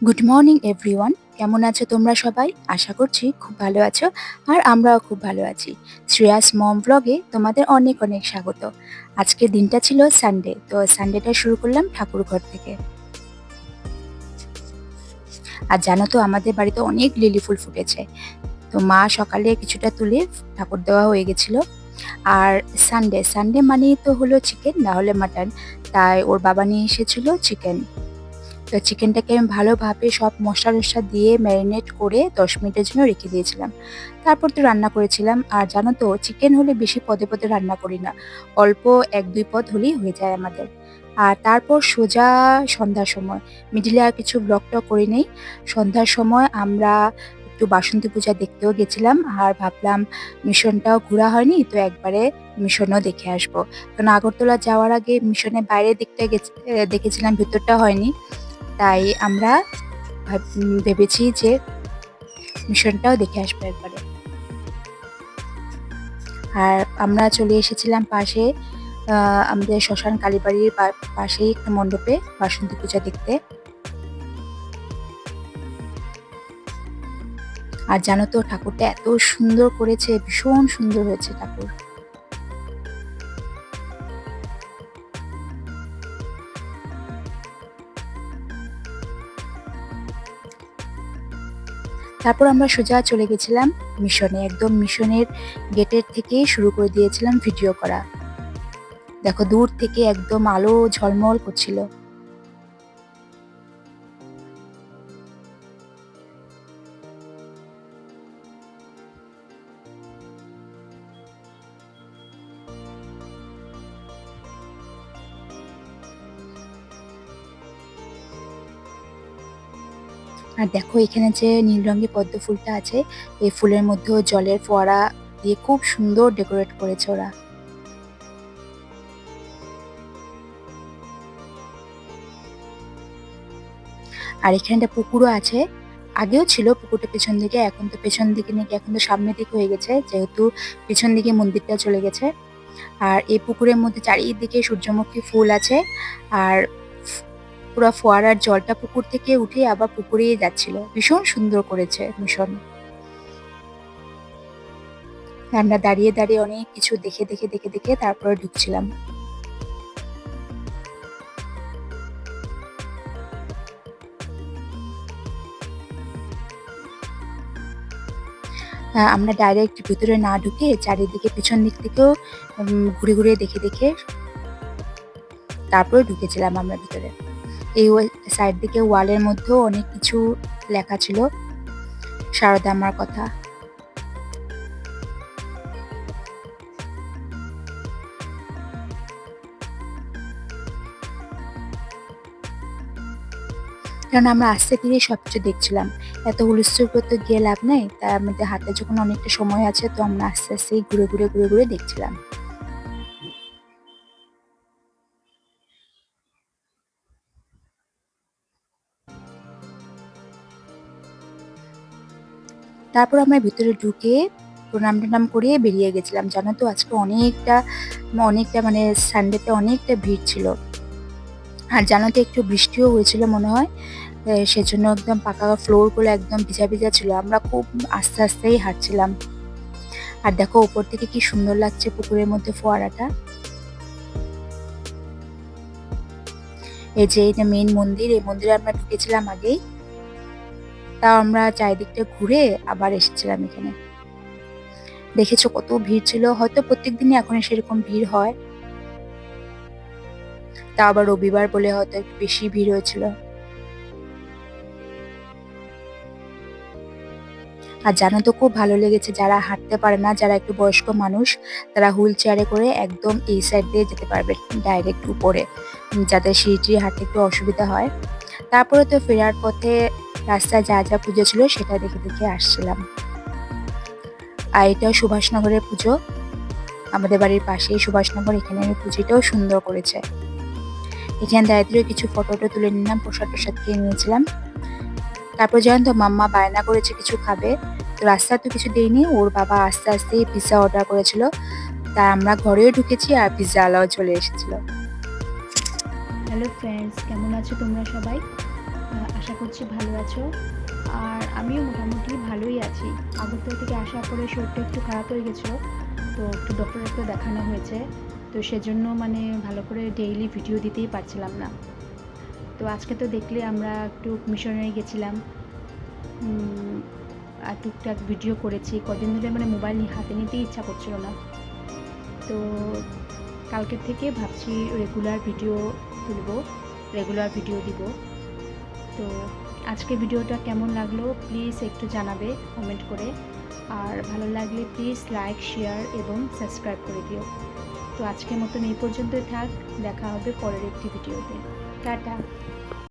Good morning everyone. কেমন আছো তোমরা সবাই? আশা করছি খুব ভালো আছো। আর আমরাও খুব ভালো আছি। শ্রেয়াস মম ব্লগে তোমাদের অনেক অনেক স্বাগত। আজকের দিনটা ছিল সানডে, তো সানডেটা শুরু করলাম ঠাকুর ঘর থেকে। আর জানো তো আমাদের বাড়িতে অনেক লিলি ফুল ফুটেছে, তো মা সকালে কিছুটা তুলে ঠাকুর দেওয়া হয়ে গেছিল। আর সানডে সানডে মানেই তো হলো চিকেন, না হলে মাটন। তাই ওর বাবা নিয়ে এসেছিল চিকেন। তো চিকেনটাকে আমি ভালোভাবে সব মশলা টশলা দিয়ে ম্যারিনেট করে 10 মিনিটের জন্য রেখে দিয়েছিলাম। তারপর তো রান্না করেছিলাম। আর জানো তো চিকেন হলে বেশি পদে পদে রান্না করি না, অল্প 1-2 পদ হলেই হয়ে যায় আমাদের। আর তারপর সোজা সন্ধ্যার সময়, মিডিলে আর কিছু ব্লগ টক করি নেই। সন্ধ্যার সময় আমরা একটু বাসন্তী পূজা দেখতেও গেছিলাম, আর ভাবলাম মিশনটাও ঘোরা হয়নি, তো একবারে মিশনও দেখে আসবো। কারণ আগরতলা যাওয়ার আগে মিশনের বাইরের দিকটা দেখেছিলাম, ভিতরটা হয়নি। তাই আমরা ভেবেছি যে মিশনটাও দেখে আসবো একবারে। আর আমরা চলে এসেছিলাম পাশে আমাদের শ্মশান কালীবাড়ির পাশেই একটা মণ্ডপে বাসন্তী পূজা দেখতে। আর জানো তো ঠাকুরটা এত সুন্দর করেছে, ভীষণ সুন্দর হয়েছে ঠাকুর। তারপর আমরা সোজা চলে গেছিলাম মিশনে, একদম মিশনের গেটের থেকেই শুরু করে দিয়েছিলাম ভিডিও করা। দেখো দূর থেকে একদম আলো ঝলমল করছিল। আর দেখো এখানে যে নীল রঙের পদ্ম ফুলটা আছে, এই ফুলের মধ্যেও জলের ফোয়ারা দিয়ে খুব সুন্দর ডেকোরেট করেছে ওরা। আর এখানে একটা পুকুরও আছে। আগেও ছিল পুকুরটা পেছন দিকে, এখন তো পেছন দিকে নাকি এখন তো সামনের দিকে হয়ে গেছে, যেহেতু পেছন দিকে মন্দিরটা চলে গেছে। আর এই পুকুরের মধ্যে চারিদিকে সূর্যমুখী ফুল আছে। আর পুরো ফোয়ারার জলটা পুকুর থেকে উঠে আবার পুকুরেই যাচ্ছিল, ভীষণ সুন্দর করেছে মিশন। আমরা দাঁড়িয়ে দাঁড়িয়ে অনেক কিছু দেখে দেখে দেখে দেখে তারপরে ঢুকছিলাম। আমরা ডাইরেক্ট ভিতরে না ঢুকে চারিদিকে পিছন দিক থেকেও ঘুরে ঘুরে দেখে দেখে তারপরে ঢুকেছিলাম আমরা ভিতরে। এই সাইড দিকে ওয়ালের মধ্যেও অনেক কিছু লেখা ছিল সারদা মার কথা। কারণ আমরা আস্তে ধীরে সবকিছু দেখছিলাম, এত হুলস্থুল করতে গিয়ে লাভ নেই। তার মধ্যে হাতে যখন অনেকটা সময় আছে, তো আমরা আস্তে আস্তেই ঘুরে ঘুরে ঘুরে ঘুরে দেখছিলাম। তারপর আমরা ভিতরে ঢুকে প্রণাম টনাম করে বেরিয়ে গেছিলাম। জানো তো আজকে অনেকটা অনেকটা মানে সানডেতে অনেকটা ভিড় ছিল। আর জানো তো একটু বৃষ্টিও হয়েছিল মনে হয়, সেজন্য একদম পাকা ফ্লোর গুলো একদম ভিজা ভিজা ছিল। আমরা খুব আস্তে আস্তেই হাঁটছিলাম। আর দেখো উপর থেকে কি সুন্দর লাগছে পুকুরের মধ্যে ফোয়ারাটা। এই যে এটা মেইন মন্দির, এই মন্দিরে আমরা ঢুকেছিলাম আগেই। তাও আমরা চারিদিকটা ঘুরে আবার এসেছিলাম এখানে। দেখেছো কত ভিড় ছিল, হয়তো প্রত্যেকদিনই এখন সেরকম ভিড় হয়, তা আবার রবিবার বলে হয়তো একটু বেশি ভিড় হয়েছিল। আর জানো তো খুব ভালো লেগেছে, যারা হাঁটতে পারে না, যারা একটু বয়স্ক মানুষ, তারা হুইল চেয়ারে করে একদম এই সাইড দিয়ে যেতে পারবে ডাইরেক্ট উপরে, যাদের সিঁড়ি হাঁটতে একটু অসুবিধা হয়। তারপরে তো ফেরার পথে রাস্তায় যা যা পুজো ছিল সেটা দেখে দেখে আসছিলাম। আর এটা সুভাষনগরের পুজো, আমাদের বাড়ির পাশেই সুভাষনগর, এখানে পুজোটাও সুন্দর করেছে। এখানে দাঁড়িয়ে কিছু ফটোটা তুলে নিলাম, প্রসাদ টসাদ খেয়ে নিয়েছিলাম। তারপর জানেন তো মাম্মা বায়না করেছে কিছু খাবে, তো রাস্তায় তো কিছু দেয়নি, ওর বাবা আস্তে আস্তে পিৎজা অর্ডার করেছিল। তা আমরা ঘরেও ঢুকেছি আর পিৎজা আলাও চলে এসেছিল। হ্যালো ফ্রেন্ডস, কেমন আছো তোমরা সবাই? আশা আশা করছি ভালো আছো। আর আমিও মোটামুটি ভালোই আছি। আগরতলা থেকে আসার পরে শরীরটা একটু খারাপ হয়ে গেছিলো, তো একটু ডক্টরকে দেখানো হয়েছে। তো সেজন্য মানে ভালো করে ডেইলি ভিডিও দিতেই পারছিলাম না। তো আজকে তো দেখলে আমরা একটু মিশনারি গেছিলাম, আর টুকটাক ভিডিও করেছি। কদিন ধরে মানে মোবাইল হাতে নিতেই ইচ্ছা করছিল না। তো কালকের থেকে ভাবছি রেগুলার ভিডিও তুলব, রেগুলার ভিডিও দিব। তো আজকে ভিডিওটা কেমন লাগলো প্লিজ একটু জানাবে কমেন্ট করে, আর ভালো লাগলে প্লিজ লাইক, শেয়ার এবং সাবস্ক্রাইব করে দিও। তো আজকের মতন এই পর্যন্তই থাক, দেখা হবে পরের একটি ভিডিওতে। টাটা।